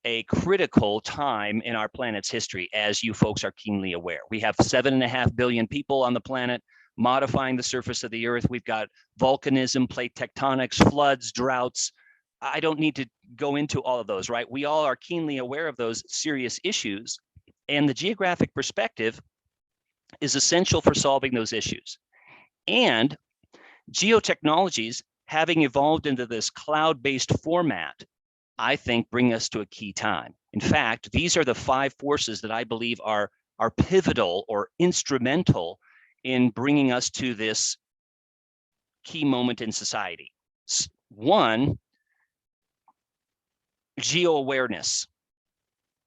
a critical time in our planet's history, as you folks are keenly aware. We have 7.5 billion people on the planet modifying the surface of the earth. We've got volcanism, plate tectonics, floods, droughts. I don't need to go into all of those, right? We all are keenly aware of those serious issues, and the geographic perspective is essential for solving those issues. And geotechnologies, having evolved into this cloud-based format, I think bring us to a key time. In fact, these are the 5 forces that I believe are pivotal or instrumental in bringing us to this key moment in society. 1, Geo Awareness.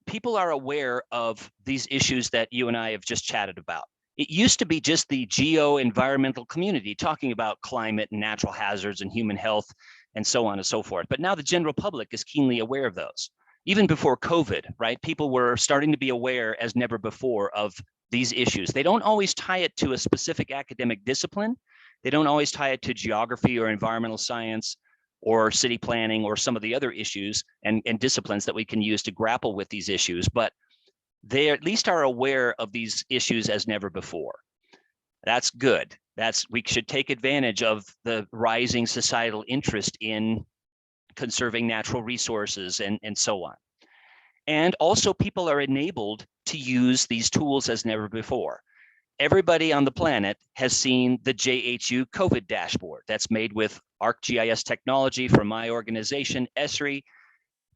People are aware of these issues that you and I have just chatted about. It used to be just the geo-environmental community talking about climate and natural hazards and human health and so on and so forth. But now the general public is keenly aware of those. Even before COVID, right? People were starting to be aware as never before of these issues. They don't always tie it to a specific academic discipline. They don't always tie it to geography or environmental science or city planning or some of the other issues and disciplines that we can use to grapple with these issues. But they at least are aware of these issues as never before. That's good. We should take advantage of the rising societal interest in conserving natural resources and so on. And also people are enabled to use these tools as never before. Everybody on the planet has seen the JHU COVID dashboard that's made with ArcGIS technology from my organization, ESRI.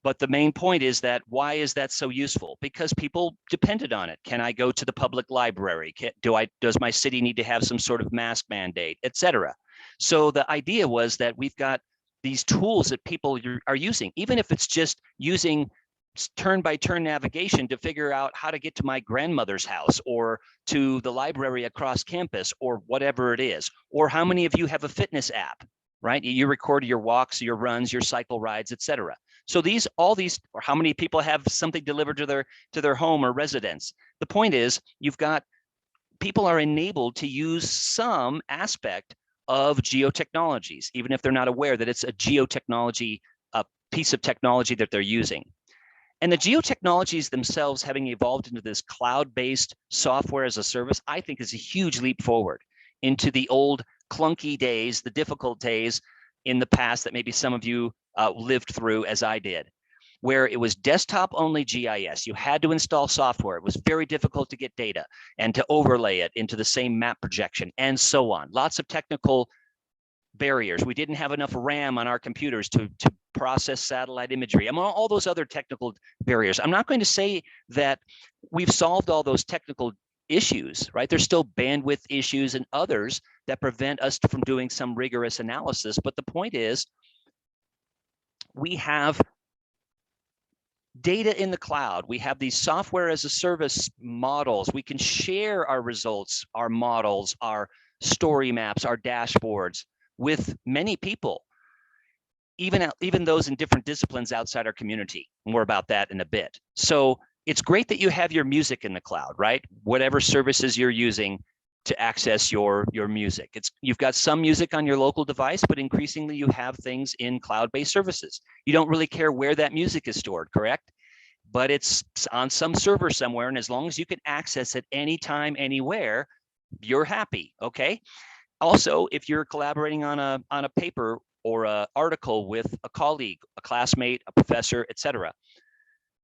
But the main point is that why is that so useful? Because people depended on it. Can I go to the public library? Does my city need to have some sort of mask mandate, et cetera? So the idea was that we've got these tools that people are using, even if it's just using turn-by-turn navigation to figure out how to get to my grandmother's house or to the library across campus or whatever it is. Or how many of you have a fitness app, right? You record your walks, your runs, your cycle rides, et cetera. So all these, or how many people have something delivered to their home or residence? The point is, people are enabled to use some aspect of geotechnologies, even if they're not aware that it's a geotechnology, a piece of technology that they're using. And the geotechnologies themselves, having evolved into this cloud-based software as a service, I think is a huge leap forward into the old clunky days, the difficult days in the past that maybe some of you lived through as I did, where it was desktop only GIS. You had to install software. It was very difficult to get data and to overlay it into the same map projection and so on. Lots of technical barriers. We didn't have enough RAM on our computers to process satellite imagery. All those other technical barriers. I'm not going to say that we've solved all those technical issues, right? There's still bandwidth issues and others that prevent us from doing some rigorous analysis. But the point is, we have data in the cloud. We have these software as a service models. We can share our results, our models, our story maps, our dashboards with many people, even those in different disciplines outside our community. More about that in a bit. So it's great that you have your music in the cloud, right? Whatever services you're using to access your music. You've got some music on your local device, but increasingly you have things in cloud-based services. You don't really care where that music is stored, correct? But it's on some server somewhere, and as long as you can access it anytime, anywhere, you're happy, okay? Also, if you're collaborating on a paper or an article with a colleague, a classmate, a professor, etc.,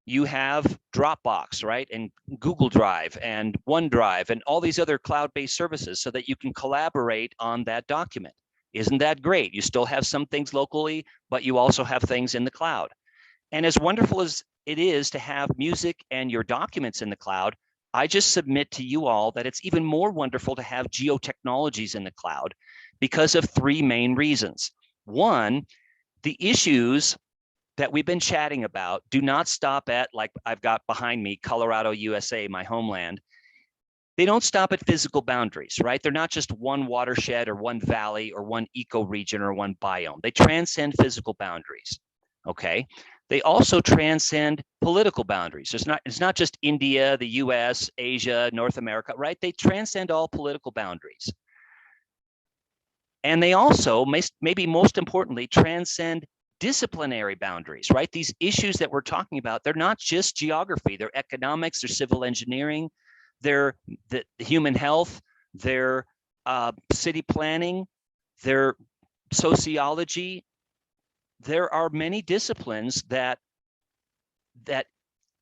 you have Dropbox, right? And Google Drive and OneDrive and all these other cloud-based services so that you can collaborate on that document. Isn't that great? You still have some things locally, but you also have things in the cloud. And as wonderful as it is to have music and your documents in the cloud, I just submit to you all that it's even more wonderful to have geotechnologies in the cloud because of 3 main reasons. One, the issues that we've been chatting about do not stop at, like I've got behind me, Colorado, USA, my homeland. They don't stop at physical boundaries, right? They're not just one watershed or one valley or one ecoregion or one biome. They transcend physical boundaries, okay? They also transcend political boundaries. It's not just India, the US, Asia, North America, right? They transcend all political boundaries. And they also, maybe most importantly, transcend disciplinary boundaries, right? These issues that we're talking about, they're not just geography, they're economics, they're civil engineering, they're the human health, they're city planning, they're sociology. There are many disciplines that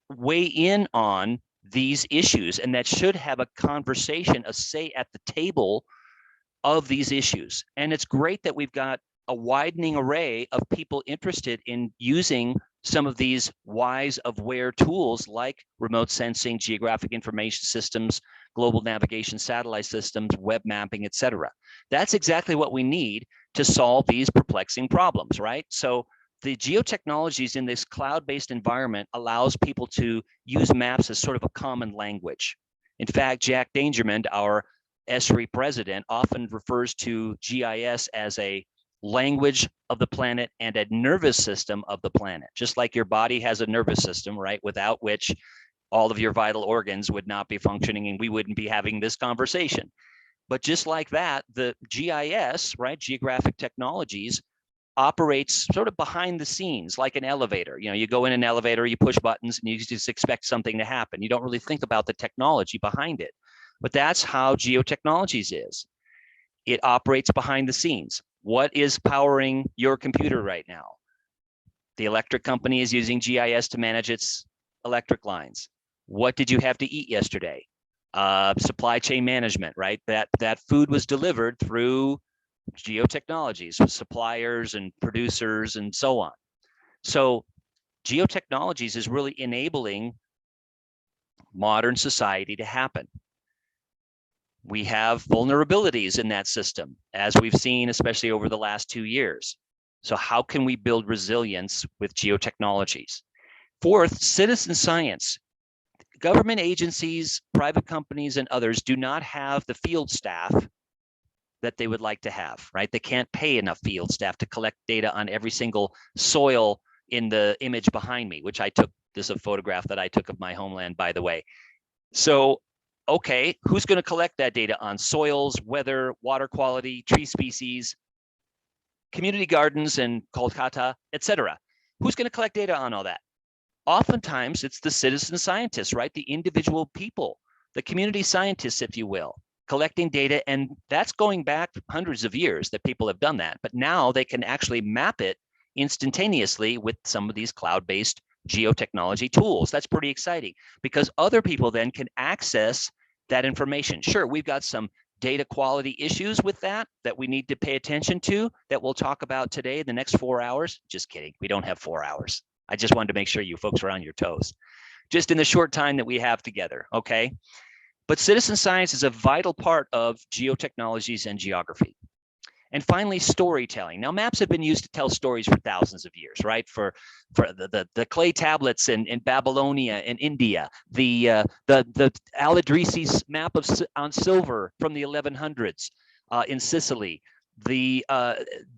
weigh in on these issues and that should have a conversation, a say at the table of these issues. And it's great that we've got a widening array of people interested in using some of these wise of where tools like remote sensing, geographic information systems, global navigation satellite systems, web mapping, et cetera. That's exactly what we need to solve these perplexing problems, right? So the geotechnologies in this cloud-based environment allows people to use maps as sort of a common language. In fact, Jack Dangermond, our ESRI president, often refers to GIS as a language of the planet and a nervous system of the planet. Just like your body has a nervous system, right? Without which all of your vital organs would not be functioning and we wouldn't be having this conversation. But just like that, the GIS, right, geographic technologies, operates sort of behind the scenes like an elevator. You know, you go in an elevator, you push buttons and you just expect something to happen. You don't really think about the technology behind it. But that's how geotechnologies is. It operates behind the scenes. What is powering your computer right now? The electric company is using GIS to manage its electric lines. What did you have to eat yesterday? Supply chain management, right? That food was delivered through geotechnologies, suppliers and producers and so on. So geotechnologies is really enabling modern society to happen. We have vulnerabilities in that system, as we've seen, especially over the last 2 years. So how can we build resilience with geotechnologies? Fourth, citizen science. Government agencies, private companies, and others do not have the field staff that they would like to have, right? They can't pay enough field staff to collect data on every single soil in the image behind me, which I took. This is a photograph that I took of my homeland, by the way. So, okay, who's going to collect that data on soils, weather, water quality, tree species, community gardens in Kolkata, et cetera? Who's going to collect data on all that? Oftentimes, it's the citizen scientists, right? The individual people, the community scientists, if you will, collecting data. And that's going back hundreds of years that people have done that. But now they can actually map it instantaneously with some of these cloud-based geotechnology tools. That's pretty exciting because other people then can access that information. Sure, we've got some data quality issues with that we need to pay attention to that we'll talk about today in the next 4 hours. Just kidding. We don't have 4 hours. I just wanted to make sure you folks were on your toes, just in the short time that we have together, okay? But citizen science is a vital part of geotechnologies and geography. And finally, storytelling. Now, maps have been used to tell stories for thousands of years, right? For the clay tablets in Babylonia in India, the Al-Idrisi's map on silver from the 1100s in Sicily, the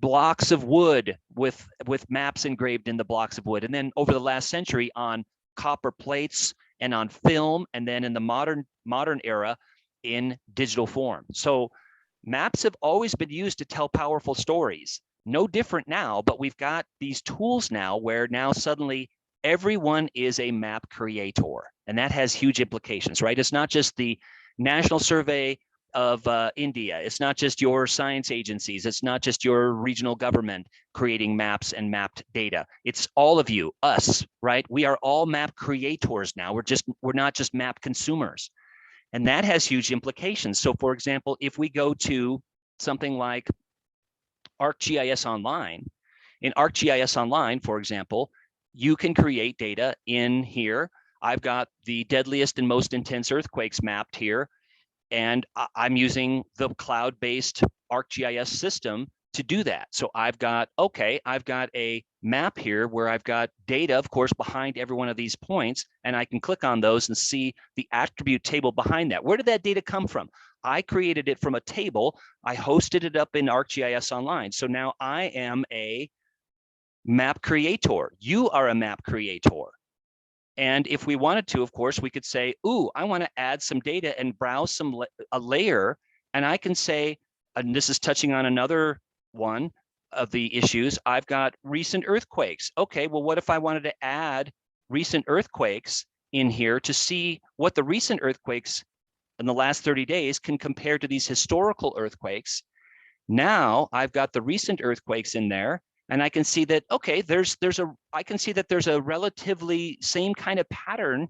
blocks of wood with maps engraved in the blocks of wood, and then over the last century on copper plates and on film, and then in the modern era in digital form. So maps have always been used to tell powerful stories. No different now, but we've got these tools now where now suddenly everyone is a map creator, and that has huge implications, right? It's not just the National Survey of India. It's not just your science agencies. It's not just your regional government creating maps and mapped data. It's all of you, us, right? We are all map creators now. We're not just map consumers. And that has huge implications. So for example, if we go to something like ArcGIS Online, in ArcGIS Online, for example, you can create data in here. I've got the deadliest and most intense earthquakes mapped here. And I'm using the cloud-based ArcGIS system to do that. So I've got a map here where I've got data, of course, behind every one of these points, and I can click on those and see the attribute table behind that. Where did that data come from? I created it from a table. I hosted it up in ArcGIS Online. So now I am a map creator. You are a map creator. And if we wanted to, of course, we could say, ooh, I want to add some data and browse a layer. And I can say, and this is touching on another one, of the issues, I've got recent earthquakes. Okay, well, what if I wanted to add recent earthquakes in here to see what the recent earthquakes in the last 30 days can compare to these historical earthquakes? Now I've got the recent earthquakes in there, and I can see that, okay, I can see that there's a relatively same kind of pattern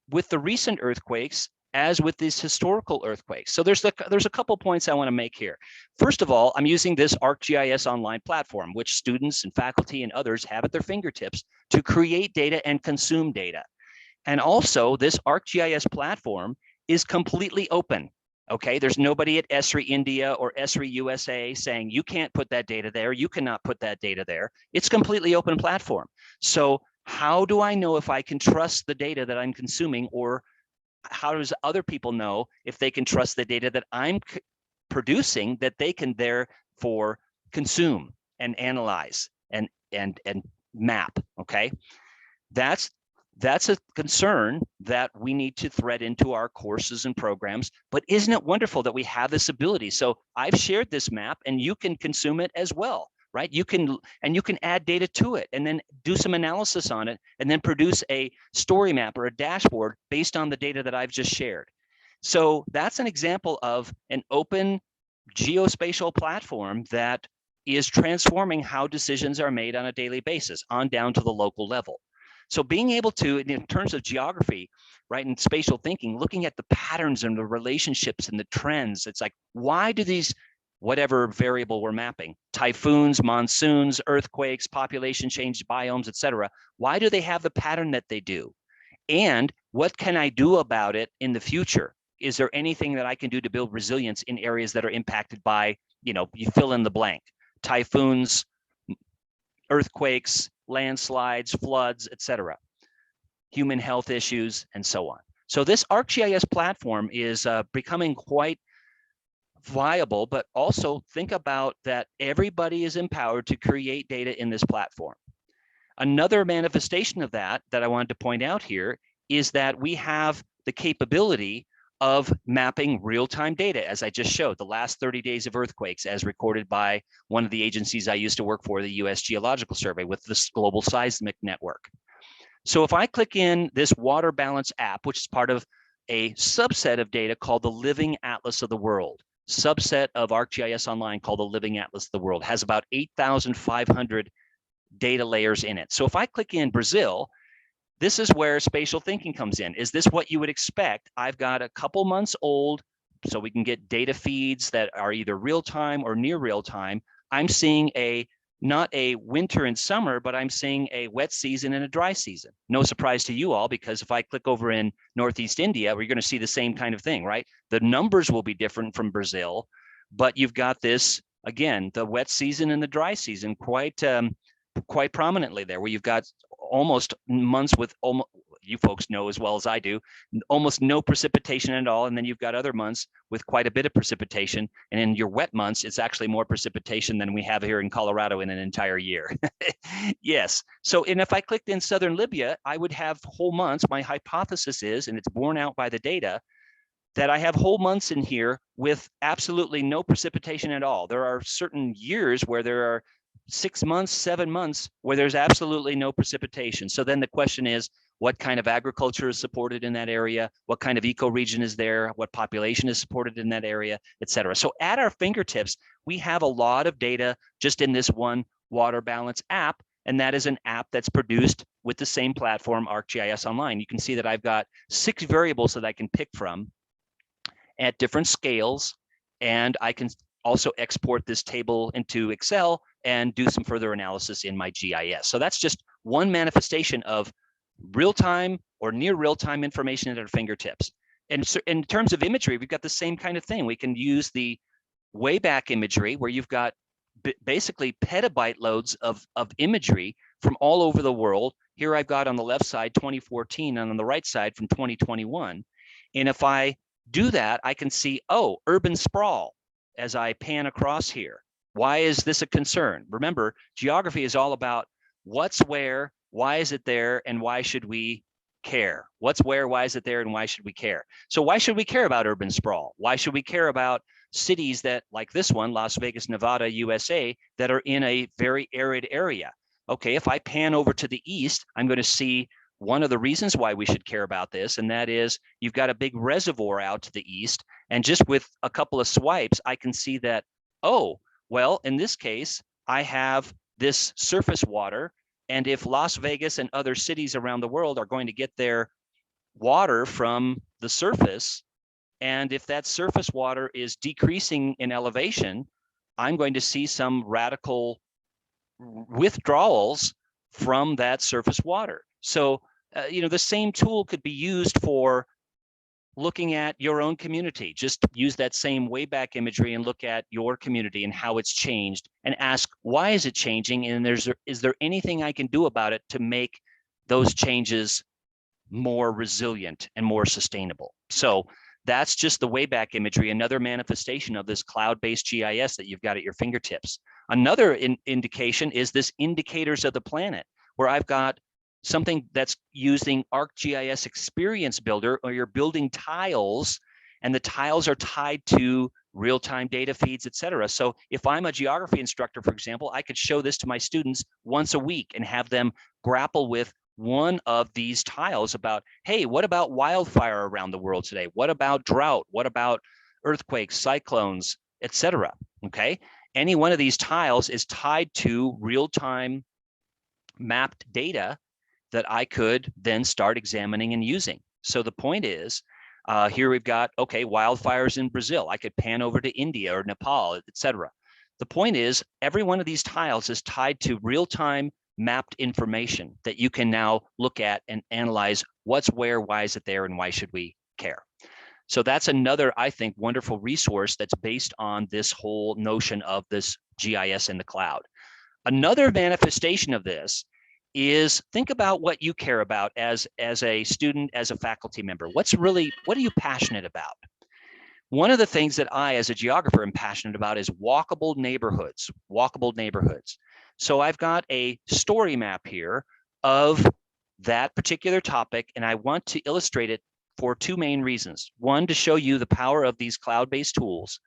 with the recent earthquakes as with these historical earthquakes. So there's a couple points I want to make here. First of all, I'm using this ArcGIS online platform, which students and faculty and others have at their fingertips to create data and consume data. And also, this ArcGIS platform is completely open. Okay, there's nobody at ESRI India or ESRI USA saying you can't put that data there, you cannot put that data there. It's completely open platform. So how do I know if I can trust the data that I'm consuming, or how does other people know if they can trust the data that I'm producing that they can therefore consume and analyze and map? Okay, that's a concern that we need to thread into our courses and programs. But isn't it wonderful that we have this ability? So I've shared this map, and you can consume it as well, right? You can add data to it and then do some analysis on it and then produce a story map or a dashboard based on the data that I've just shared. So that's an example of an open geospatial platform that is transforming how decisions are made on a daily basis on down to the local level. So being able to, in terms of geography, right, and spatial thinking, looking at the patterns and the relationships and the trends, it's like, why do these, whatever variable we're mapping, typhoons, monsoons, earthquakes, population change, biomes, et cetera, why do they have the pattern that they do? And what can I do about it in the future? Is there anything that I can do to build resilience in areas that are impacted by, you fill in the blank, typhoons, earthquakes, landslides, floods, et cetera, human health issues, and so on. So this ArcGIS platform is becoming quite viable, but also think about that everybody is empowered to create data in this platform. Another manifestation of that I wanted to point out here is that we have the capability of mapping real-time data, as I just showed, the last 30 days of earthquakes as recorded by one of the agencies I used to work for, the US Geological Survey, with this global seismic network. So if I click in this water balance app, which is part of a subset of data called the Living Atlas of the World, subset of ArcGIS Online called the Living Atlas of the World, has about 8,500 data layers in it. So if I click in Brazil, this is where spatial thinking comes in. Is this what you would expect? I've got a couple months old, so we can get data feeds that are either real time or near real time. I'm seeing not a winter and summer, but I'm seeing a wet season and a dry season. No surprise to you all, because if I click over in Northeast India, we're going to see the same kind of thing, right? The numbers will be different from Brazil, but you've got this, again, the wet season and the dry season quite prominently there, where you've got almost months with, you folks know as well as I do, almost no precipitation at all. And then you've got other months with quite a bit of precipitation. And in your wet months, it's actually more precipitation than we have here in Colorado in an entire year. Yes. So, and if I clicked in Southern Libya, I would have whole months. My hypothesis is, and it's borne out by the data, that I have whole months in here with absolutely no precipitation at all. There are certain years where there are 6 months, 7 months where there's absolutely no precipitation. So then the question is, what kind of agriculture is supported in that area? What kind of ecoregion is there? What population is supported in that area, et cetera? So at our fingertips, we have a lot of data just in this one water balance app. And that is an app that's produced with the same platform, ArcGIS Online. You can see that I've got 6 variables that I can pick from at different scales. And I can also export this table into Excel and do some further analysis in my GIS. So that's just one manifestation of real-time or near real-time information at our fingertips. And so in terms of imagery, we've got the same kind of thing. We can use the way back imagery, where you've got basically petabyte loads of imagery from all over the world. Here I've got on the left side 2014 and on the right side from 2021. And if I do that, I can see, oh, urban sprawl as I pan across here. Why is this a concern? Remember, geography is all about what's where, why is it there, and why should we care? What's where, why is it there, and why should we care? So why should we care about urban sprawl? Why should we care about cities that, like this one, Las Vegas, Nevada, USA, that are in a very arid area. Okay, if I pan over to the east, I'm going to see one of the reasons why we should care about this, and that is you've got a big reservoir out to the east, and just with a couple of swipes, I can see that, oh, well, in this case, I have this surface water, and if Las Vegas and other cities around the world are going to get their water from the surface, and if that surface water is decreasing in elevation, I'm going to see some radical withdrawals from that surface water. So, the same tool could be used for looking at your own community. Just use that same way back imagery and look at your community and how it's changed, and ask, why is it changing? And is there anything I can do about it to make those changes more resilient and more sustainable? So that's just the way back imagery, another manifestation of this cloud-based GIS that you've got at your fingertips. Another indication is this indicators of the planet, where I've got something that's using ArcGIS Experience Builder, or you're building tiles, and the tiles are tied to real-time data feeds, et cetera. So if I'm a geography instructor, for example, I could show this to my students once a week and have them grapple with one of these tiles about, hey, what about wildfire around the world today? What about drought? What about earthquakes, cyclones, et cetera? Okay, any one of these tiles is tied to real-time mapped data that I could then start examining and using. So the point is, here we've got, okay, wildfires in Brazil. I could pan over to India or Nepal, et cetera. The point is, every one of these tiles is tied to real-time mapped information that you can now look at and analyze what's where, why is it there, and why should we care. So that's another, I think, wonderful resource that's based on this whole notion of this GIS in the cloud. Another manifestation of this is, think about what you care about as a student, as a faculty member. What are you passionate about? One of the things that I, as a geographer, am passionate about is walkable neighborhoods. So I've got a story map here of that particular topic, and I want to illustrate it for two main reasons. One, to show you the power of these cloud-based tools,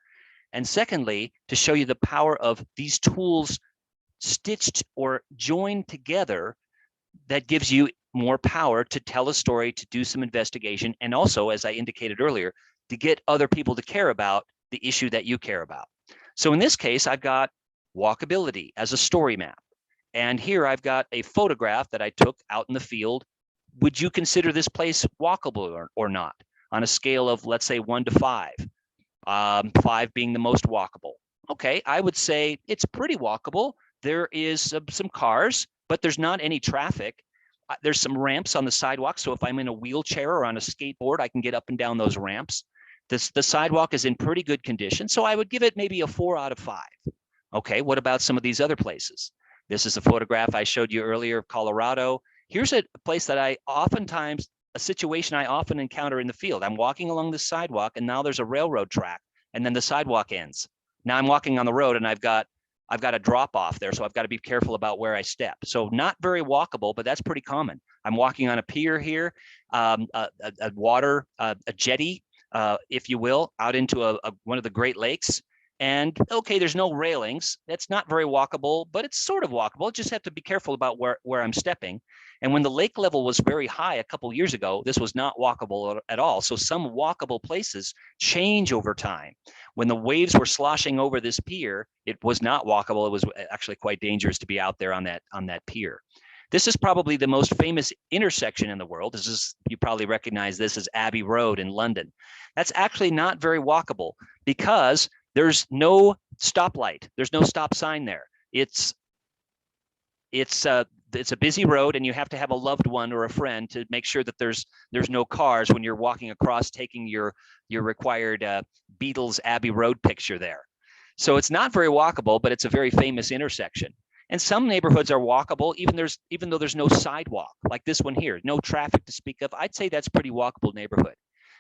and secondly, to show you the power of these tools stitched or joined together that gives you more power to tell a story, to do some investigation, and also, as I indicated earlier, to get other people to care about the issue that you care about. So in this case, I've got walkability as a story map. And here I've got a photograph that I took out in the field. Would you consider this place walkable or not? On a scale of, let's say, 1 to 5, 5 being the most walkable. Okay, I would say it's pretty walkable. There is some cars, but there's not any traffic. There's some ramps on the sidewalk. So if I'm in a wheelchair or on a skateboard, I can get up and down those ramps. The sidewalk is in pretty good condition. So I would give it maybe a 4 out of 5. Okay, what about some of these other places? This is a photograph I showed you earlier of Colorado. Here's a place that a situation I often encounter in the field. I'm walking along the sidewalk, and now there's a railroad track, and then the sidewalk ends. Now I'm walking on the road, and I've got a drop off there, so I've got to be careful about where I step. So not very walkable, but that's pretty common. I'm walking on a pier here, a jetty, if you will, out into one of the Great Lakes. And okay, there's no railings. It's not very walkable, but it's sort of walkable. Just have to be careful about where I'm stepping. And when the lake level was very high a couple years ago, this was not walkable at all. So some walkable places change over time. When the waves were sloshing over this pier, it was not walkable. It was actually quite dangerous to be out there on that pier. This is probably the most famous intersection in the world. You probably recognize this as Abbey Road in London. That's actually not very walkable because there's no stoplight. There's no stop sign there. It's a busy road, and you have to have a loved one or a friend to make sure that there's no cars when you're walking across, taking your required Beatles Abbey Road picture there. So it's not very walkable, but it's a very famous intersection. And some neighborhoods are walkable, even though there's no sidewalk, like this one here, no traffic to speak of. I'd say that's pretty walkable neighborhood.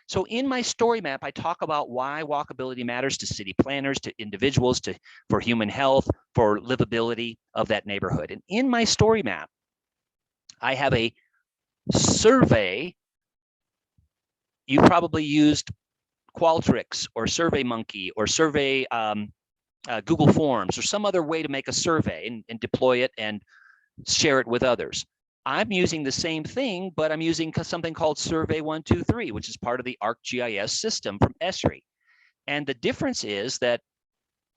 So in my story map, I talk about why walkability matters to city planners, to individuals, for human health, for livability of that neighborhood. And in my story map, I have a survey. You probably used Qualtrics or SurveyMonkey or Survey Google Forms or some other way to make a survey and deploy it and share it with others. I'm using the same thing, but I'm using something called Survey 123, which is part of the ArcGIS system from ESRI. And the difference is that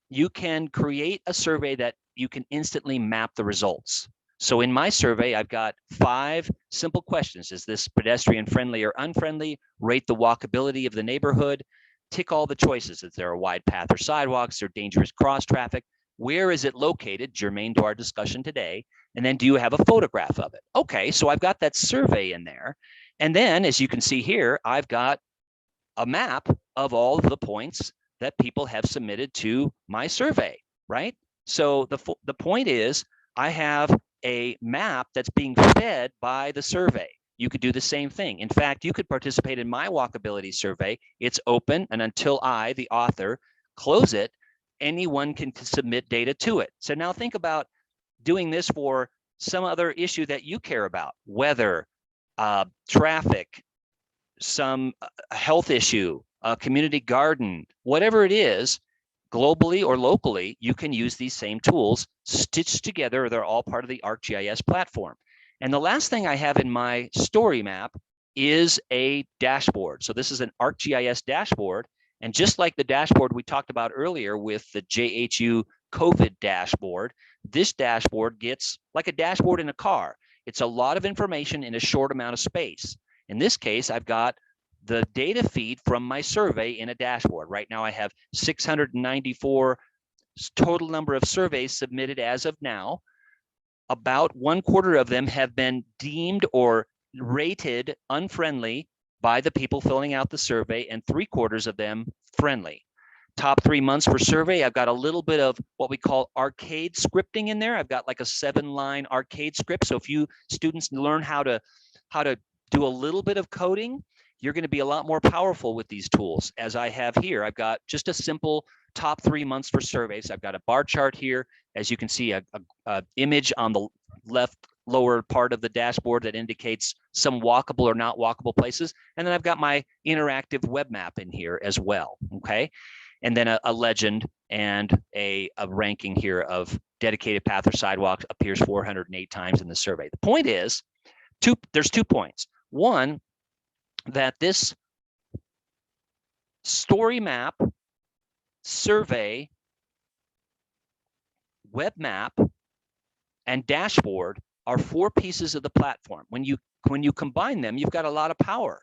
you can create a survey that you can instantly map the results. So in my survey, I've got 5 simple questions. Is this pedestrian friendly or unfriendly? Rate the walkability of the neighborhood. Tick all the choices. Is there a wide path or sidewalks? Is there dangerous cross traffic? Where is it located, germane to our discussion today? And then do you have a photograph of it? Okay, so I've got that survey in there. And then, as you can see here, I've got a map of all of the points that people have submitted to my survey, right? So the point is, I have a map that's being fed by the survey. You could do the same thing. In fact, you could participate in my walkability survey. It's open, and until I, the author, close it, anyone can submit data to it. So now think about doing this for some other issue that you care about, weather, traffic, some health issue, a community garden, whatever it is, globally or locally, you can use these same tools stitched together. They're all part of the ArcGIS platform. And the last thing I have in my story map is a dashboard. So this is an ArcGIS dashboard. And just like the dashboard we talked about earlier with the JHU COVID dashboard, this dashboard gets like a dashboard in a car. It's a lot of information in a short amount of space. In this case, I've got the data feed from my survey in a dashboard. Right now, I have 694 total number of surveys submitted as of now. About 1/4 of them have been deemed or rated unfriendly by the people filling out the survey, and 3/4 of them friendly. Top 3 months for survey, I've got a little bit of what we call arcade scripting in there. I've got like a 7-line arcade script. So if you students learn how to do a little bit of coding, you're going to be a lot more powerful with these tools. As I have here, I've got just a simple top 3 months for surveys. I've got a bar chart here. As you can see, a image on the left lower part of the dashboard that indicates some walkable or not walkable places. And then I've got my interactive web map in here as well, okay? And then a legend and a ranking here of dedicated path or sidewalk appears 408 times in the survey. The point is, there's 2 points. One, that this story map, survey, web map, and dashboard are 4 pieces of the platform. When you combine them, you've got a lot of power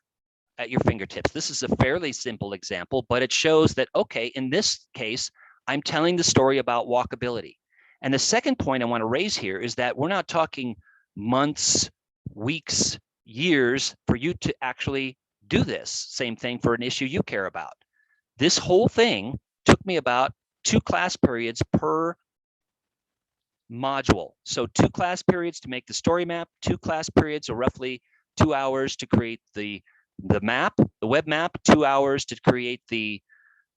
at your fingertips. This is a fairly simple example, but it shows that, okay, in this case, I'm telling the story about walkability. And the second point I want to raise here is that we're not talking months, weeks, years for you to actually do this. Same thing for an issue you care about. This whole thing took me about 2 class periods per module. So 2 class periods to make the story map, 2 class periods, or roughly 2 hours to create the map, the web map, 2 hours to create the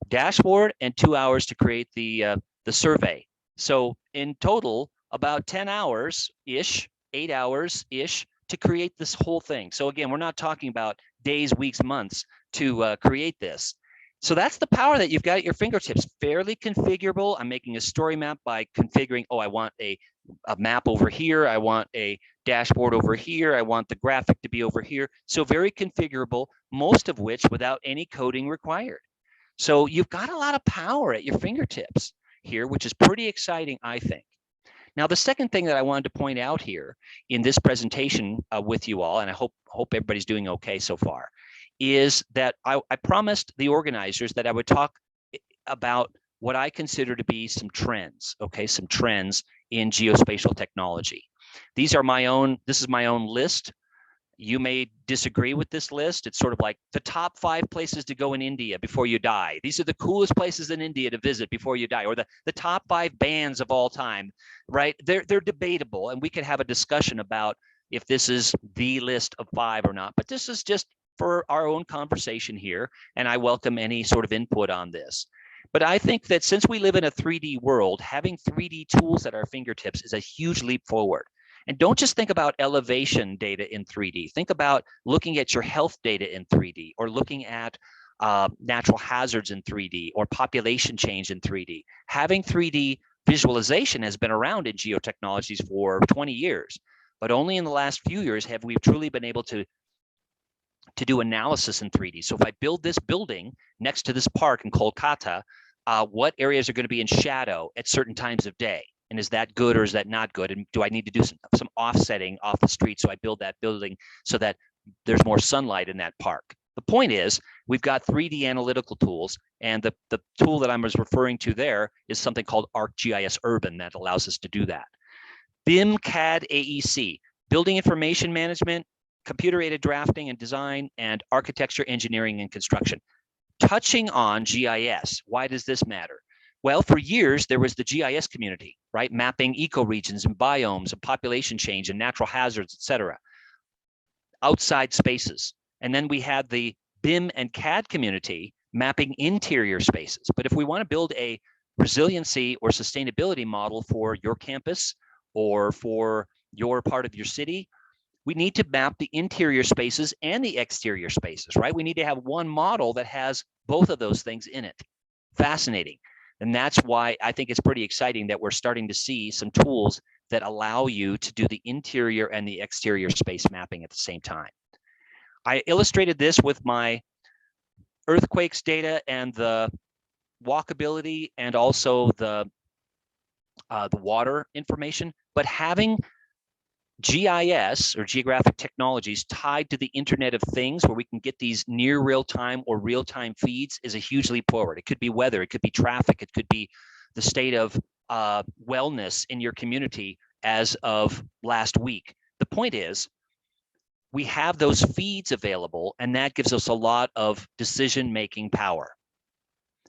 dashboard, and 2 hours to create the survey. So in total, about 10 hours-ish, 8 hours-ish to create this whole thing. So again, we're not talking about days, weeks, months to create this. So that's the power that you've got at your fingertips. Fairly configurable. I'm making a story map by configuring, oh, I want a map over here. I want a dashboard over here. I want the graphic to be over here. So very configurable, most of which without any coding required. So you've got a lot of power at your fingertips here, which is pretty exciting, I think. Now, the second thing that I wanted to point out here in this presentation with you all, and I hope everybody's doing okay so far, is that I promised the organizers that I would talk about what I consider to be some trends, okay, some trends in geospatial technology. These are my own, this is my own list. You may disagree with this list. It's sort of like the top 5 places to go in India before you die. These are the coolest places in India to visit before you die, or the top 5 bands of all time, right? They're debatable, and we could have a discussion about if this is the list of 5 or not, but this is just for our own conversation here, and I welcome any sort of input on this. But I think that since we live in a 3D world, having 3D tools at our fingertips is a huge leap forward. And don't just think about elevation data in 3D. Think about looking at your health data in 3D, or looking at natural hazards in 3D or population change in 3D. Having 3D visualization has been around in geotechnologies for 20 years, but only in the last few years have we truly been able to do analysis in 3D. So if I build this building next to this park in Kolkata, what areas are going to be in shadow at certain times of day? And is that good or is that not good? And do I need to do some offsetting off the street so I build that building so that there's more sunlight in that park? The point is, we've got 3D analytical tools, and the tool that I was referring to there is something called ArcGIS Urban that allows us to do that. BIM, CAD, AEC, Building Information Management, Computer-Aided Drafting and Design, and Architecture, Engineering, and Construction. Touching on GIS, why does this matter? Well, for years, there was the GIS community, right? Mapping ecoregions and biomes and population change and natural hazards, et cetera, outside spaces. And then we had the BIM and CAD community mapping interior spaces. But if we want to build a resiliency or sustainability model for your campus or for your part of your city, we need to map the interior spaces and the exterior spaces, right? We need to have one model that has both of those things in it. Fascinating. And that's why I think it's pretty exciting that we're starting to see some tools that allow you to do the interior and the exterior space mapping at the same time. I illustrated this with my earthquakes data and the walkability and also the water information, but having GIS or geographic technologies tied to the Internet of Things where we can get these near real-time or real-time feeds is a huge leap forward. It could be weather, it could be traffic, it could be the state of wellness in your community as of last week. The point is, we have those feeds available, and that gives us a lot of decision-making power.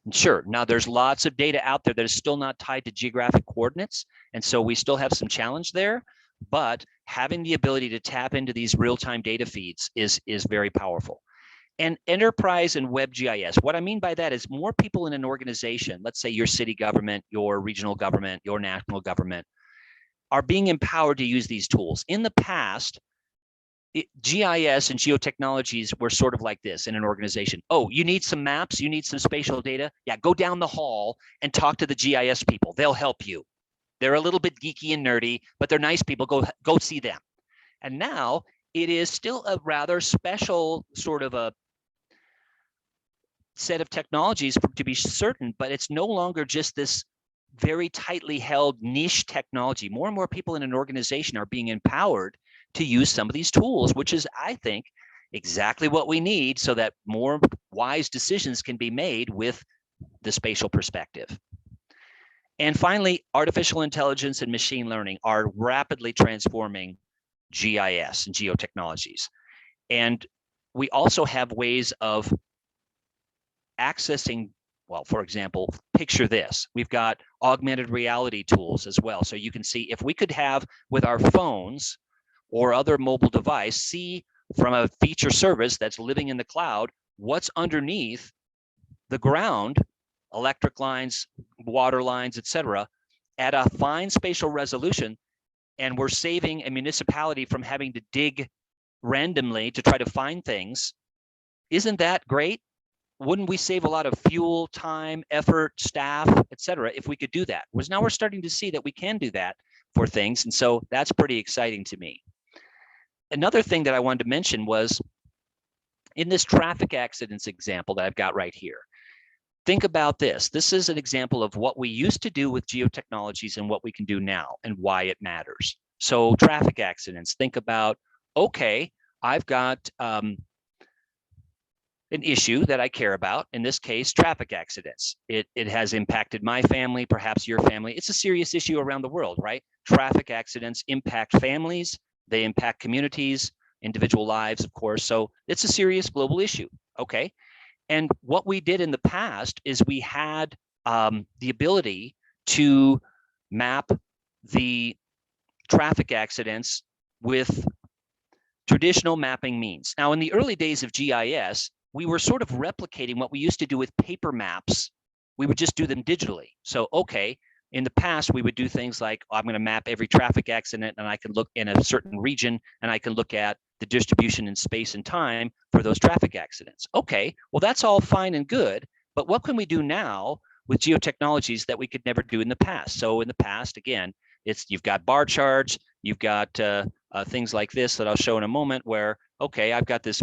And sure, now there's lots of data out there that is still not tied to geographic coordinates, and so we still have some challenge there, but having the ability to tap into these real-time data feeds is very powerful. And enterprise and web GIS, what I mean by that is more people in an organization, let's say your city government, your regional government, your national government, are being empowered to use these tools. In the past, GIS and geotechnologies were sort of like this in an organization. Oh, you need some maps, you need some spatial data? Yeah, go down the hall and talk to the GIS people. They'll help you. They're a little bit geeky and nerdy, but they're nice people. Go see them. And now it is still a rather special sort of a set of technologies to be certain, but it's no longer just this very tightly held niche technology. More and more people in an organization are being empowered to use some of these tools, which is, I think, exactly what we need so that more wise decisions can be made with the spatial perspective. And finally, artificial intelligence and machine learning are rapidly transforming GIS and geotechnologies. And we also have ways of accessing, well, for example, picture this. We've got augmented reality tools as well. So you can see if we could have with our phones or other mobile device, see from a feature service that's living in the cloud, what's underneath the ground, electric lines, water lines, et cetera, at a fine spatial resolution, and we're saving a municipality from having to dig randomly to try to find things. Isn't that great? Wouldn't we save a lot of fuel, time, effort, staff, et cetera, if we could do that? Because now we're starting to see that we can do that for things, and so that's pretty exciting to me. Another thing that I wanted to mention was in this traffic accidents example that I've got right here. Think about this. This is an example of what we used to do with geotechnologies and what we can do now and why it matters. So traffic accidents, think about, okay, I've got an issue that I care about, in this case, traffic accidents. It has impacted my family, perhaps your family. It's a serious issue around the world, right? Traffic accidents impact families, they impact communities, individual lives, of course. So it's a serious global issue, okay? And what we did in the past is we had the ability to map the traffic accidents with traditional mapping means. Now, in the early days of GIS, we were sort of replicating what we used to do with paper maps. We would just do them digitally. So, okay, In the past, we would do things like, I'm going to map every traffic accident, and I can look in a certain region, and I can look at the distribution in space and time for those traffic accidents. Okay, well, that's all fine and good, but what can we do now with geotechnologies that we could never do in the past? So in the past, again, you've got bar charts, you've got things like this that I'll show in a moment, where okay, I've got this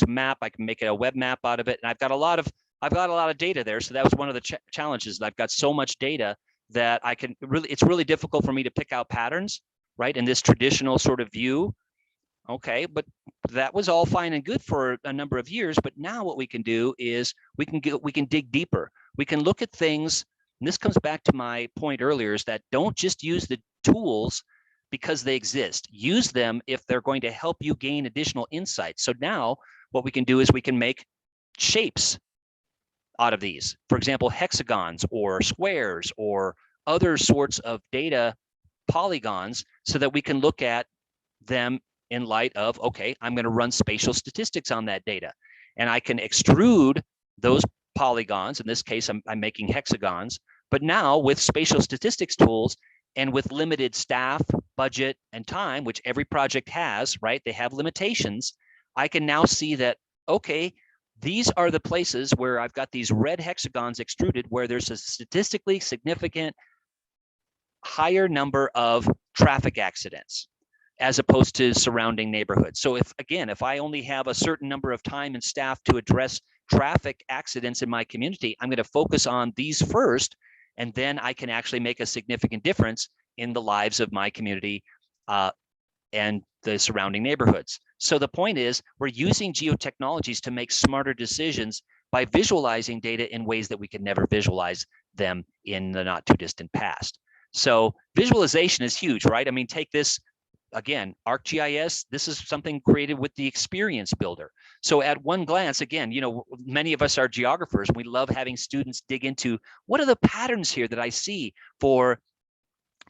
map, I can make it a web map out of it, and I've got a lot of data there. So that was one of the challenges. I've got so much data that I can it's really difficult for me to pick out patterns, right, in this traditional sort of view. Okay, but that was all fine and good for a number of years. But now what we can do is we can dig deeper. We can look at things, and this comes back to my point earlier, is that don't just use the tools because they exist. Use them if they're going to help you gain additional insights. So now what we can do is we can make shapes out of these. For example, hexagons or squares or other sorts of data polygons, so that we can look at them in light of, okay, I'm going to run spatial statistics on that data. And I can extrude those polygons. In this case, I'm making hexagons. But now with spatial statistics tools and with limited staff, budget, and time, which every project has, right? They have limitations. I can now see that, okay, these are the places where I've got these red hexagons extruded, where there's a statistically significant higher number of traffic accidents as opposed to surrounding neighborhoods. So if I only have a certain number of time and staff to address traffic accidents in my community, I'm going to focus on these first, and then I can actually make a significant difference in the lives of my community and the surrounding neighborhoods. So the point is, we're using geotechnologies to make smarter decisions by visualizing data in ways that we could never visualize them in the not too distant past. So visualization is huge, right? I mean, take this again, ArcGIS, this is something created with the experience builder. So at one glance, again, many of us are geographers. We love having students dig into, what are the patterns here that I see for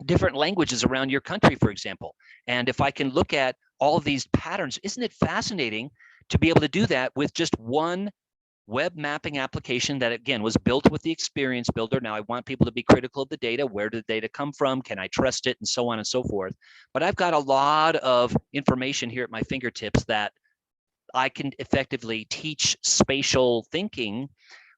different languages around your country, for example? And if I can look at all of these patterns, isn't it fascinating to be able to do that with just one web mapping application that, again, was built with the experience builder? Now, I want people to be critical of the data. Where did the data come from? Can I trust it? And so on and so forth. But I've got a lot of information here at my fingertips that I can effectively teach spatial thinking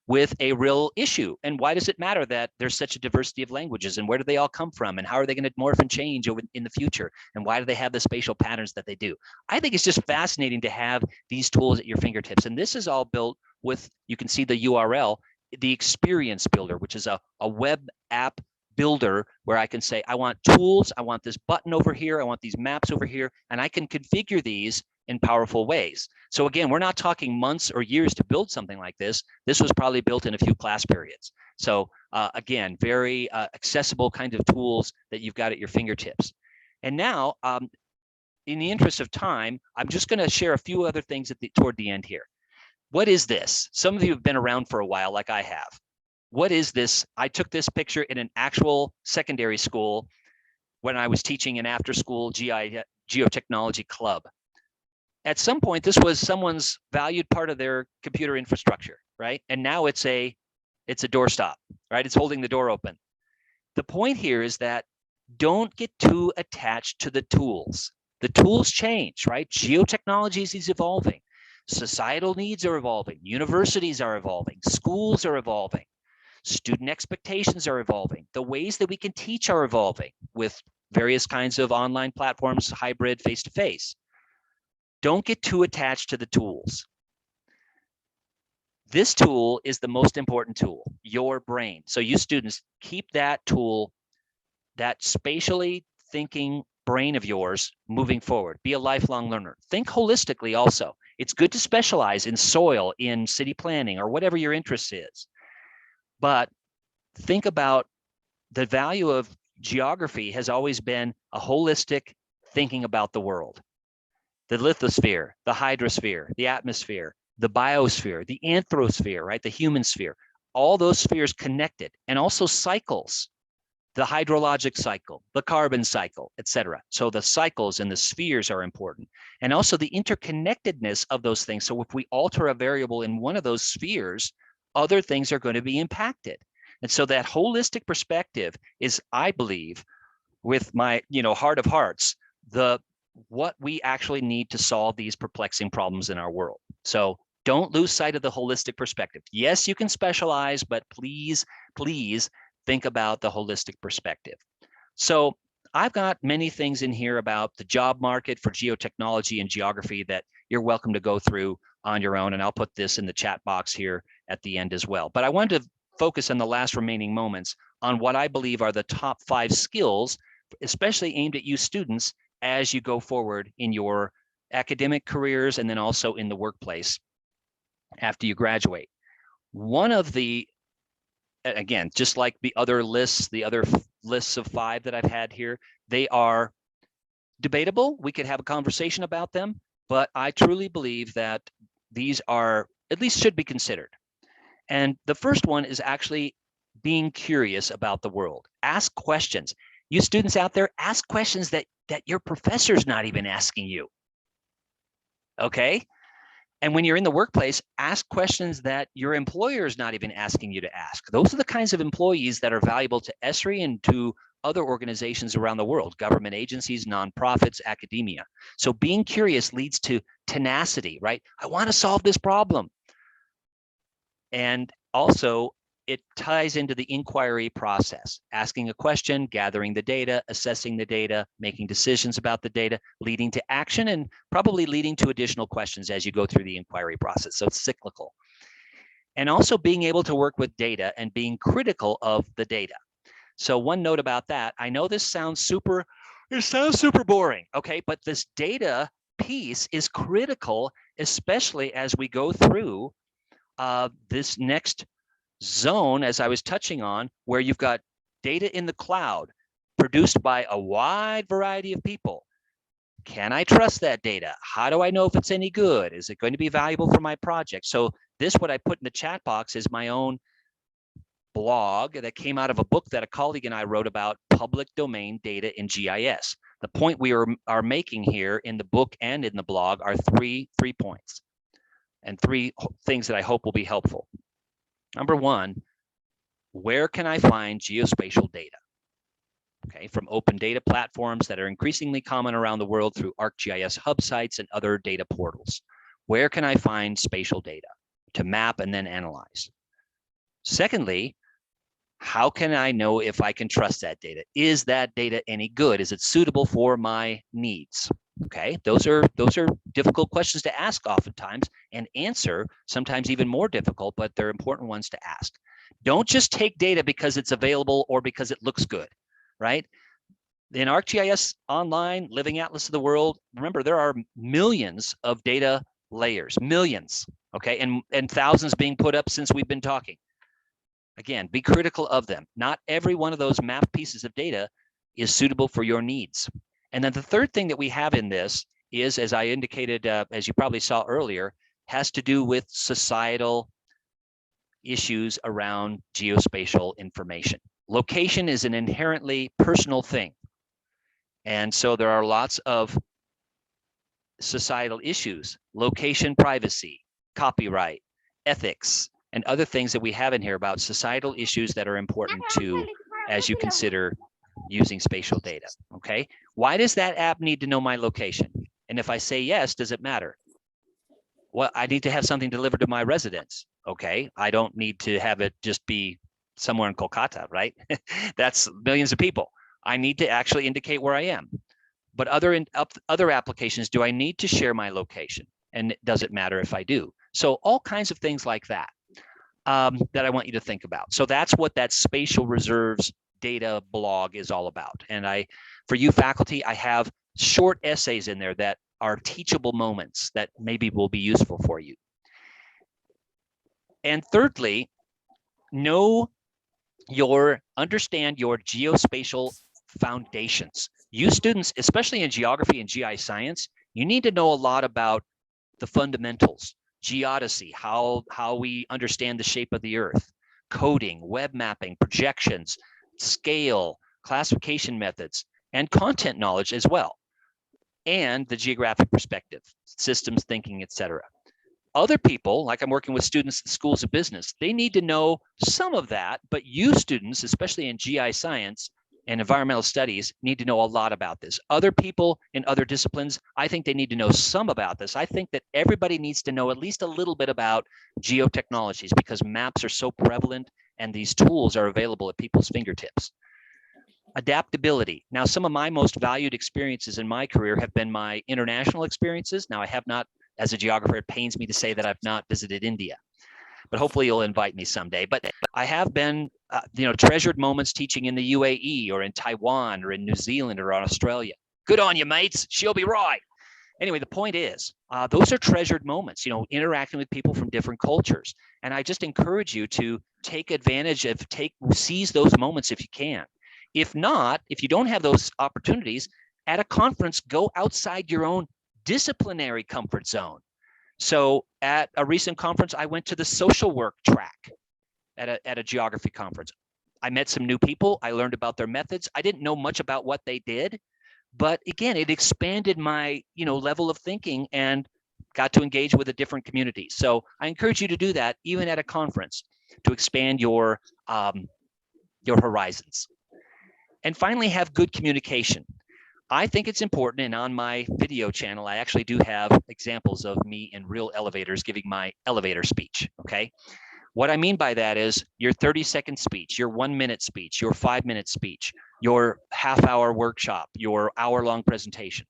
with a real issue. And why does it matter that there's such a diversity of languages, and where do they all come from, and how are they going to morph and change in the future, and why do they have the spatial patterns that they do? I think it's just fascinating to have these tools at your fingertips. And this is all built with, you can see the URL, the experience builder, which is a web app builder where I can say, I want tools, I want this button over here, I want these maps over here, and I can configure these in powerful ways. So again, we're not talking months or years to build something like this. This was probably built in a few class periods. So again, very accessible kind of tools that you've got at your fingertips. And now, in the interest of time, I'm just going to share a few other things toward the end here. What is this? Some of you have been around for a while, like I have. What is this? I took this picture in an actual secondary school when I was teaching an after-school geotechnology club. At some point, this was someone's valued part of their computer infrastructure, right? And now it's a doorstop, right? It's holding the door open. The point here is that don't get too attached to the tools. The tools change, right? Geotechnology is evolving. Societal needs are evolving. Universities are evolving. Schools are evolving. Student expectations are evolving. The ways that we can teach are evolving with various kinds of online platforms, hybrid, face-to-face. Don't get too attached to the tools. This tool is the most important tool, your brain. So you students, keep that tool, that spatially thinking brain of yours moving forward. Be a lifelong learner. Think holistically also. It's good to specialize in soil, in city planning, or whatever your interest is. But think about the value of geography has always been a holistic thinking about the world. The lithosphere, the hydrosphere, the atmosphere, the biosphere, the anthrosphere, right? The human sphere, all those spheres connected, and also cycles, the hydrologic cycle, the carbon cycle, etc. So the cycles and the spheres are important, and also the interconnectedness of those things. So if we alter a variable in one of those spheres, other things are going to be impacted. And so that holistic perspective is, I believe, with my heart of hearts, what we actually need to solve these perplexing problems in our world. So don't lose sight of the holistic perspective. Yes, you can specialize, but please think about the holistic perspective. So I've got many things in here about the job market for geotechnology and geography that you're welcome to go through on your own, and I'll put this in the chat box here at the end as well. But I wanted to focus in the last remaining moments on what I believe are the top 5 skills, especially aimed at you students as you go forward in your academic careers and then also in the workplace after you graduate. One of the, again, just like the other lists of 5 that I've had here, they are debatable. We could have a conversation about them, but I truly believe that these are, at least should be considered. And the first one is actually being curious about the world. Ask questions. You students out there, ask questions that your professor's not even asking you. Okay? And when you're in the workplace, ask questions that your employer is not even asking you to ask. Those are the kinds of employees that are valuable to ESRI and to other organizations around the world, government agencies, nonprofits, academia. So being curious leads to tenacity, right? I want to solve this problem. And also, it ties into the inquiry process, asking a question, gathering the data, assessing the data, making decisions about the data, leading to action, and probably leading to additional questions as you go through the inquiry process. So it's cyclical. And also being able to work with data and being critical of the data. So one note about that, I know this sounds super boring, okay? But this data piece is critical, especially as we go through this next zone, as I was touching on, where you've got data in the cloud produced by a wide variety of people. Can I trust that data? How do I know if it's any good? Is it going to be valuable for my project? So this, what I put in the chat box, is my own blog that came out of a book that a colleague and I wrote about public domain data in GIS. The point we are making here in the book and in the blog are three points and 3 things that I hope will be helpful. Number 1, where can I find geospatial data? Okay, from open data platforms that are increasingly common around the world through ArcGIS hub sites and other data portals. Where can I find spatial data to map and then analyze? Secondly, how can I know if I can trust that data? Is that data any good? Is it suitable for my needs? Okay, those are difficult questions to ask oftentimes, and answer sometimes even more difficult, but they're important ones to ask. Don't just take data because it's available or because it looks good, right? In ArcGIS Online, Living Atlas of the World, remember, there are millions of data layers, millions, okay, and thousands being put up since we've been talking. Again, be critical of them. Not every one of those mapped pieces of data is suitable for your needs. And then the third thing that we have in this is, as I indicated, as you probably saw earlier, has to do with societal issues around geospatial information. Location is an inherently personal thing. And so there are lots of societal issues: location privacy, copyright, ethics, and other things that we have in here about societal issues that are important to, as you consider using spatial data, okay? Why does that app need to know my location? And if I say yes, does it matter? Well, I need to have something delivered to my residence. Okay, I don't need to have it just be somewhere in Kolkata, right? That's millions of people. I need to actually indicate where I am. But other applications, do I need to share my location? And does it matter if I do? So all kinds of things like that, that I want you to think about. So that's what that Spatial Reserves data blog is all about. And for you faculty, I have short essays in there that are teachable moments that maybe will be useful for you. And thirdly, understand your geospatial foundations. You students, especially in geography and GI science, you need to know a lot about the fundamentals: geodesy, how we understand the shape of the earth, coding, web mapping, projections, scale, classification methods, and content knowledge as well, and the geographic perspective, systems thinking, etc. Other people, like I'm working with students at schools of business, they need to know some of that, but you students, especially in GI science and environmental studies, need to know a lot about this. Other people in other disciplines, I think they need to know some about this. I think that everybody needs to know at least a little bit about geotechnologies because maps are so prevalent and these tools are available at people's fingertips. Adaptability. Now, some of my most valued experiences in my career have been my international experiences. Now, I have not, as a geographer, it pains me to say that I've not visited India, but hopefully you'll invite me someday. But I have been, treasured moments teaching in the UAE or in Taiwan or in New Zealand or in Australia. Good on you, mates. She'll be right. Anyway, the point is, those are treasured moments, interacting with people from different cultures. And I just encourage you to take advantage of, seize those moments if you can. If not, if you don't have those opportunities, at a conference, go outside your own disciplinary comfort zone. So at a recent conference, I went to the social work track at a geography conference. I met some new people. I learned about their methods. I didn't know much about what they did, but again, it expanded my level of thinking and got to engage with a different community. So I encourage you to do that even at a conference to expand your horizons. And finally, have good communication. I think it's important, and on my video channel, I actually do have examples of me in real elevators giving my elevator speech, okay? What I mean by that is your 30-second speech, your 1-minute speech, your 5-minute speech, your half-hour workshop, your hour-long presentation.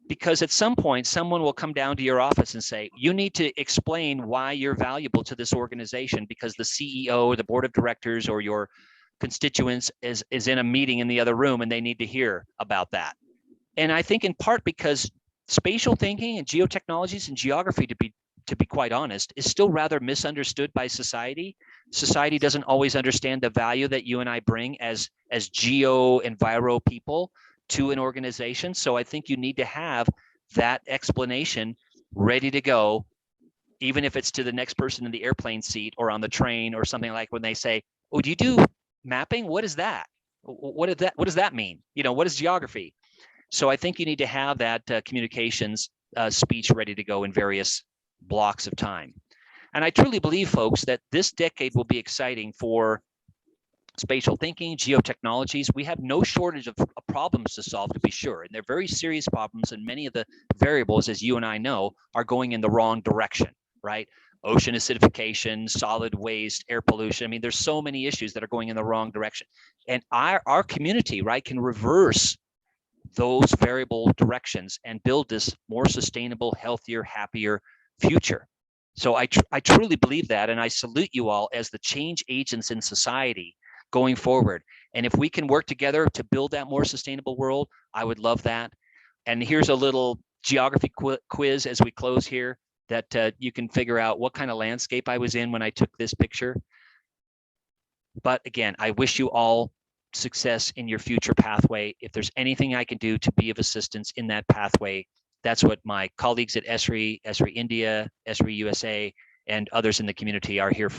Because at some point, someone will come down to your office and say, you need to explain why you're valuable to this organization because the CEO or the board of directors or your constituents is in a meeting in the other room and they need to hear about that. And I think in part because spatial thinking and geotechnologies and geography, to be quite honest, is still rather misunderstood by society. Society doesn't always understand the value that you and I bring as geo-enviro people to an organization. So I think you need to have that explanation ready to go, even if it's to the next person in the airplane seat or on the train or something, like when they say, oh, do you do mapping? What is that? What does that mean? What is geography? So I think you need to have that communications speech ready to go in various blocks of time. And I truly believe, folks, that this decade will be exciting for spatial thinking, geotechnologies. We have no shortage of problems to solve, to be sure. And they're very serious problems. And many of the variables, as you and I know, are going in the wrong direction, right? Ocean acidification, solid waste, air pollution. I mean, there's so many issues that are going in the wrong direction. And our community, right, can reverse those variable directions and build this more sustainable, healthier, happier future. So I truly believe that, and I salute you all as the change agents in society going forward. And if we can work together to build that more sustainable world, I would love that. And here's a little geography quiz as we close here that you can figure out what kind of landscape I was in when I took this picture. But again, I wish you all success in your future pathway. If there's anything I can do to be of assistance in that pathway, that's what my colleagues at ESRI, ESRI India, ESRI USA, and others in the community are here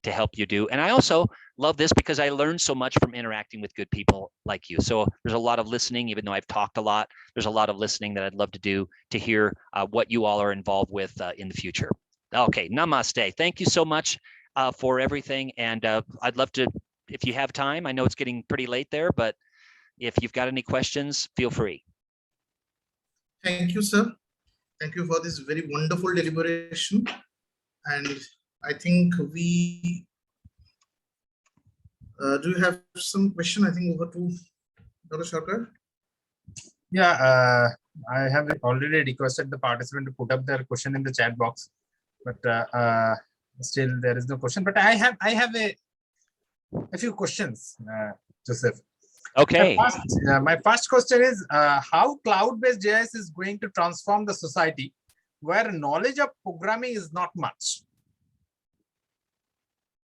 to help you do. And I also love this because I learned so much from interacting with good people like you. So there's a lot of listening, even though I've talked a lot, there's a lot of listening that I'd love to do to hear what you all are involved with in the future. Okay, namaste. Thank you so much for everything. And I'd love to, if you have time, I know it's getting pretty late there, but if you've got any questions, feel free. Thank you, sir. Thank you for this very wonderful deliberation. And I think we do you have some question? I think over to Dr. Sharkar. Yeah, I have already requested the participant to put up their question in the chat box, but still there is no question. But I have a few questions, Joseph. Okay. My first question is how cloud-based GIS is going to transform the society where knowledge of programming is not much.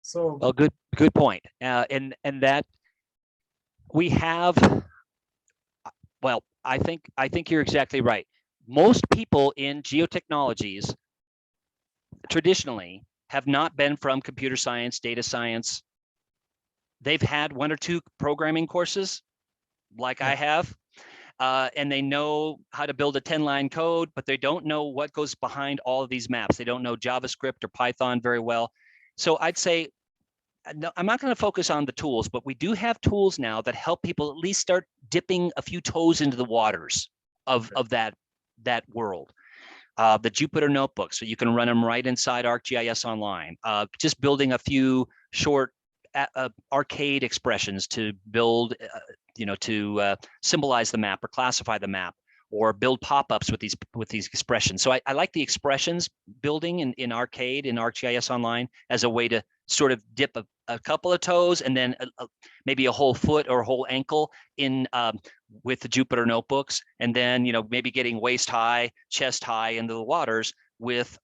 So, well, good point. And that we have. Well, I think you're exactly right. Most people in geotechnologies traditionally have not been from computer science, data science. They've had 1 or 2 programming courses like I have, and they know how to build a 10-line code, but they don't know what goes behind all of these maps. They don't know JavaScript or Python very well. So I'd say, no, I'm not going to focus on the tools, but we do have tools now that help people at least start dipping a few toes into the waters of that world. The Jupyter notebooks, so you can run them right inside ArcGIS Online. Just building a few short arcade expressions to build, to symbolize the map or classify the map, or build pop-ups with these expressions. So I like the expressions building in arcade in ArcGIS Online as a way to sort of dip a couple of toes and then maybe a whole foot or a whole ankle in with the Jupyter notebooks, and then maybe getting waist high, chest high into the waters with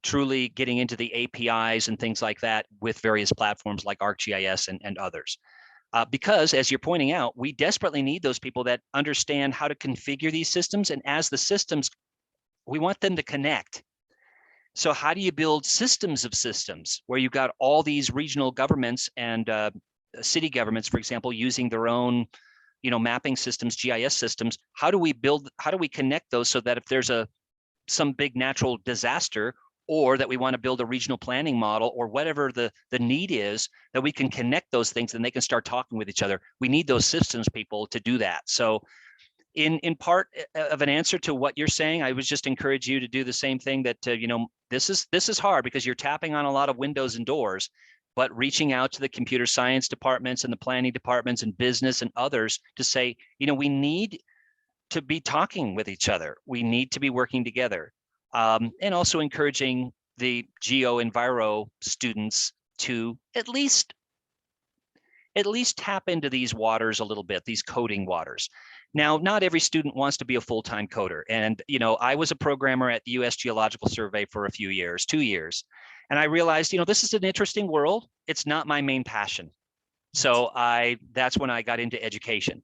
truly getting into the APIs and things like that with various platforms like ArcGIS and others. Because as you're pointing out, we desperately need those people that understand how to configure these systems. And as the systems, we want them to connect. So how do you build systems of systems where you've got all these regional governments and city governments, for example, using their own, mapping systems, GIS systems? How do we connect those so that if there's some big natural disaster, or that we want to build a regional planning model, or whatever the need is, that we can connect those things and they can start talking with each other? We need those systems people to do that. So in part of an answer to what you're saying, I would just encourage you to do the same thing, that this is hard because you're tapping on a lot of windows and doors, but reaching out to the computer science departments and the planning departments and business and others to say, we need to be talking with each other. We need to be working together. And also encouraging the Geo Enviro students to at least tap into these waters a little bit, these coding waters. Now, not every student wants to be a full-time coder. And, I was a programmer at the US Geological Survey for a few years, 2 years. And I realized, this is an interesting world. It's not my main passion. So that's when I got into education.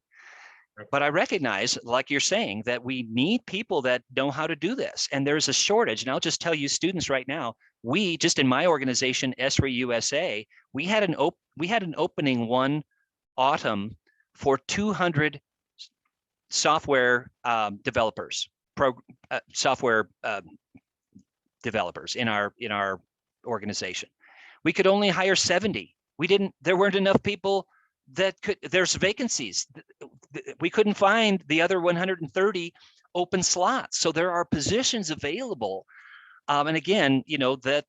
But I recognize, like you're saying, that we need people that know how to do this. And there's a shortage. And I'll just tell you, students right now, we just in my organization, ESRI USA, we had an opening one autumn for 200 software developers, software developers in our organization. We could only hire 70. There weren't enough people there's vacancies. We couldn't find the other 130 open slots. So there are positions available. And again,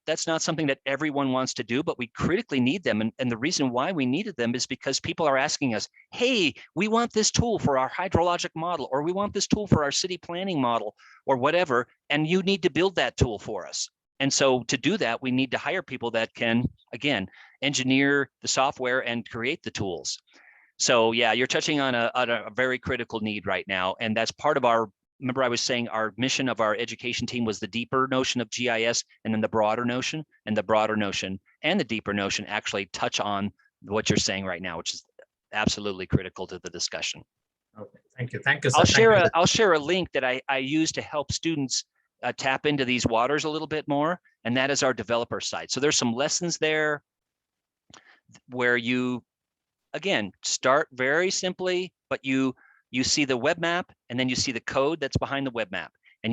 that's not something that everyone wants to do, but we critically need them. And the reason why we needed them is because people are asking us, hey, we want this tool for our hydrologic model, or we want this tool for our city planning model, or whatever. And you need to build that tool for us. And so to do that, we need to hire people that can, again, engineer the software and create the tools. So yeah, you're touching on a very critical need right now. And that's part of remember I was saying our mission of our education team was the deeper notion of GIS, and then the broader notion, and the broader notion and the deeper notion actually touch on what you're saying right now, which is absolutely critical to the discussion. Okay, thank you. Thank you, sir. I'll share a link that I use to help students tap into these waters a little bit more, and that is our developer site. So there's some lessons there where you, again, start very simply, but you see the web map, and then you see the code that's behind the web map, and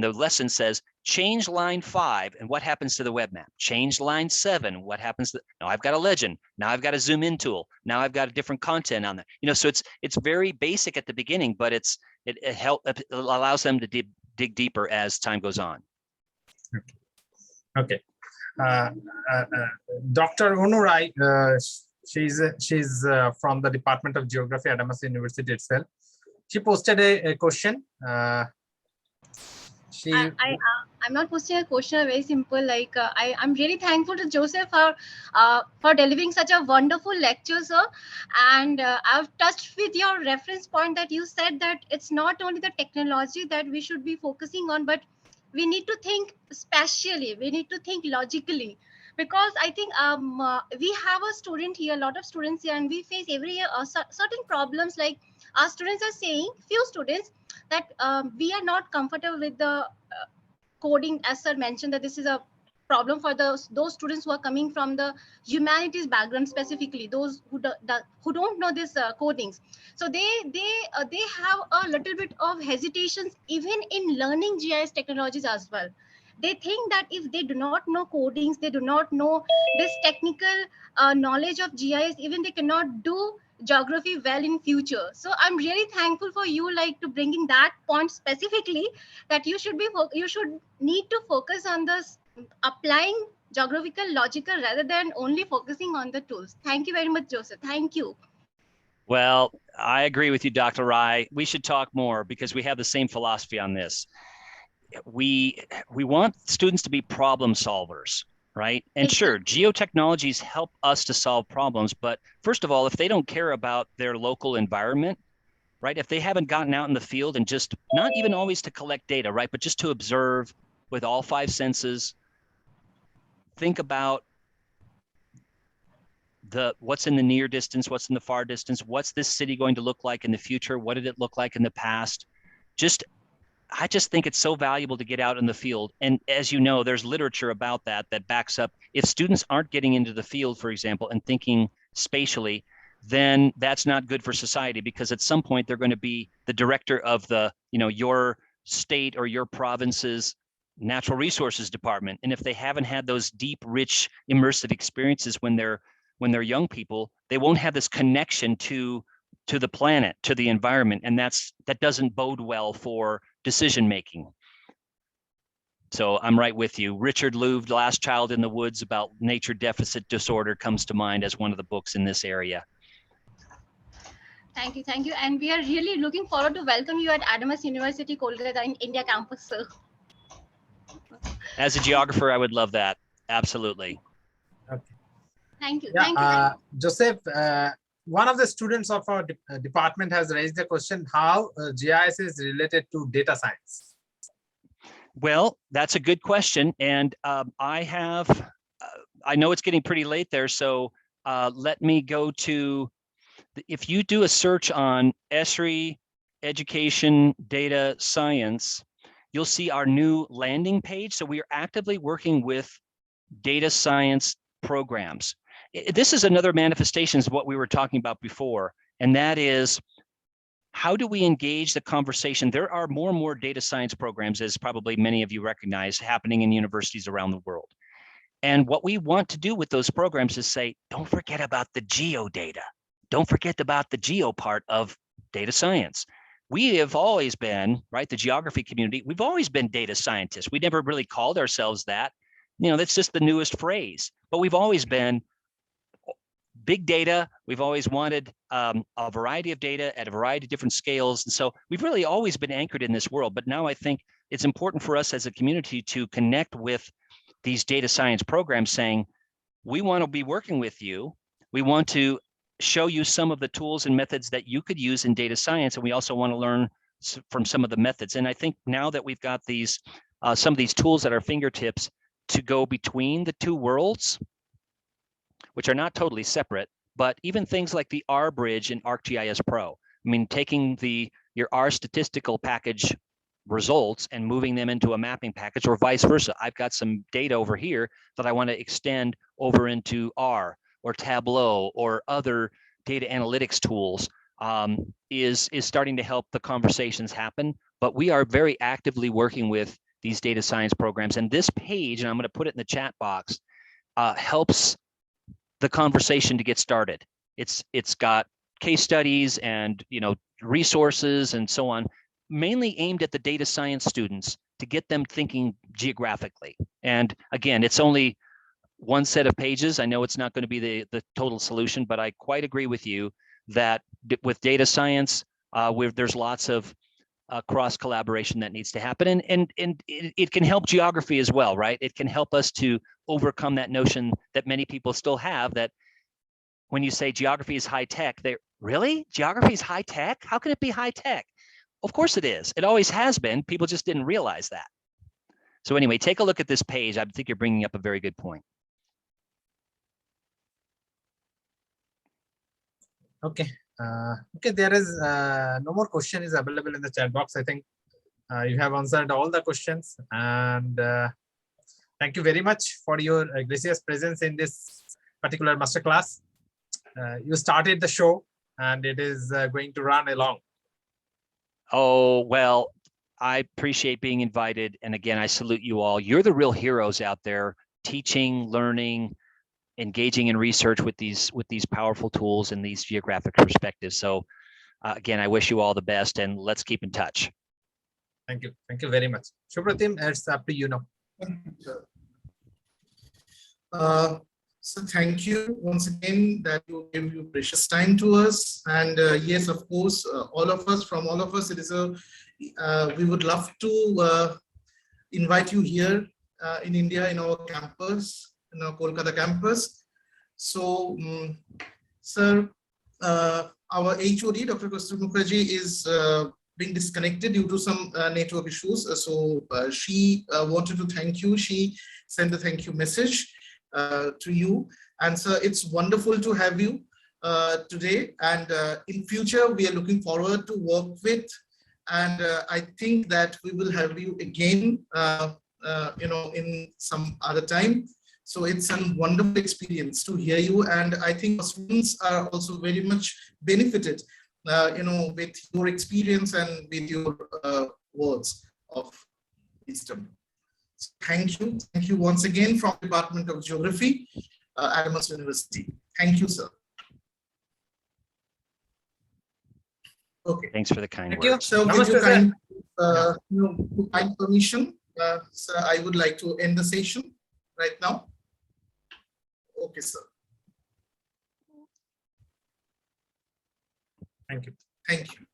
the lesson says change line 5, and what happens to the web map? Change line 7, what happens now I've got a legend, now I've got a zoom in tool, now I've got a different content on there. So it's very basic at the beginning, but it allows them to dig deeper as time goes on. Okay. Dr. Onurai, she's from the Department of Geography, Adamas University itself. She posted a question. I'm not posting a question. Very simple. Like I'm really thankful to Joseph for delivering such a wonderful lecture, sir. And I've touched with your reference point that you said that it's not only the technology that we should be focusing on, but we need to think spatially. We need to think logically. Because I think we have a student here, a lot of students here, and we face every year certain problems. Like our students are saying, few students, that we are not comfortable with the coding, as sir mentioned, that this is a problem for those students who are coming from the humanities background, specifically those who don't know this codings. So they have a little bit of hesitations even in learning GIS technologies as well. They think that if they do not know codings, they do not know this technical knowledge of GIS, even they cannot do geography well in future. So I'm really thankful for you, like, to bringing that point specifically, that you should need to focus on this applying geographical logical rather than only focusing on the tools. Thank you very much, Joseph. Thank you. Well, I agree with you, Dr. Rai. We should talk more because we have the same philosophy on this. We want students to be problem solvers, right? And sure, geotechnologies help us to solve problems, but first of all, if they don't care about their local environment, right? If they haven't gotten out in the field and just not even always to collect data, right? But just to observe with all 5 senses, think about what's in the near distance, what's in the far distance, what's this city going to look like in the future? What did it look like in the past? I just think it's so valuable to get out in the field. And as you know, there's literature about that backs up. If students aren't getting into the field, for example, and thinking spatially, then that's not good for society, because at some point they're going to be the director of your state or your province's natural resources department. And if they haven't had those deep, rich, immersive experiences when they're young people, they won't have this connection to the planet, to the environment. And that doesn't bode well for decision making. So I'm right with you. Richard Louv, Last Child in the Woods, about nature deficit disorder, comes to mind as one of the books in this area. Thank you. And we are really looking forward to welcome you at Adamas University, Kolkata in India campus, sir. As a geographer, I would love that. Absolutely. Okay. Thank you. Yeah, Thank you. Joseph, one of the students of our department has raised the question how GIS is related to data science. Well, that's a good question. And I know it's getting pretty late there. So let me go to, if you do a search on ESRI education data science, you'll see our new landing page. So we are actively working with data science programs. This is another manifestation of what we were talking about before, and that is, how do we engage the conversation? There are more and more data science programs, as probably many of you recognize, happening in universities around the world. And what we want to do with those programs is say, don't forget about the geo data. Don't forget about the geo part of data science. We have always been, right, the geography community, we've always been data scientists. We never really called ourselves that. That's just the newest phrase, but we've always been big data. We've always wanted a variety of data at a variety of different scales. And so we've really always been anchored in this world. But now I think it's important for us as a community to connect with these data science programs, saying, we want to be working with you. We want to show you some of the tools and methods that you could use in data science. And we also want to learn from some of the methods. And I think now that we've got these, some of these tools at our fingertips to go between the two worlds, which are not totally separate, but even things like the R bridge in ArcGIS Pro. I mean, taking your R statistical package results and moving them into a mapping package, or vice versa. I've got some data over here that I want to extend over into R or Tableau or other data analytics tools, is starting to help the conversations happen. But we are very actively working with these data science programs. And this page, and I'm going to put it in the chat box, helps the conversation to get started. It's got case studies and resources and so on, mainly aimed at the data science students to get them thinking geographically. And again, it's only one set of pages. I know it's not going to be the total solution, but I quite agree with you that with data science, there's lots of cross collaboration that needs to happen, and it can help geography as well, right? It can help us to overcome that notion that many people still have, that when you say geography is high tech, really? Geography is high tech? How can it be high tech? Of course it is. It always has been. People just didn't realize that. So anyway, take a look at this page. I think you're bringing up a very good point. Okay. Okay, there is no more question is available in the chat box. I think you have answered all the questions, and Thank you very much for your gracious presence in this particular masterclass. You started the show and it is going to run along. Oh, well, I appreciate being invited. And again, I salute you all. You're the real heroes out there, teaching, learning, engaging in research with these powerful tools and these geographic perspectives. So again, I wish you all the best, and let's keep in touch. Thank you. Thank you very much. Supratim, it's up to you now. So thank you once again that you gave your precious time to us. And yes, of course, all of us, it is we would love to invite you here in India, in our campus, in our Kolkata campus. So, sir, our HOD, Dr. Kasturi Mukherjee, is being disconnected due to some network issues. So she wanted to thank you. She sent a thank you message to you. And sir, it's wonderful to have you today. And in future, we are looking forward to work with. And I think that we will have you again, in some other time. So it's a wonderful experience to hear you. And I think students are also very much benefited, with your experience and with your words of wisdom. So thank you. Thank you once again from Department of Geography, Adamas University. Thank you, sir. Okay. Thanks for the kind Thank words. you. So with your Namaste, kind permission, sir, I would like to end the session right now. Okay, sir. Thank you. Thank you.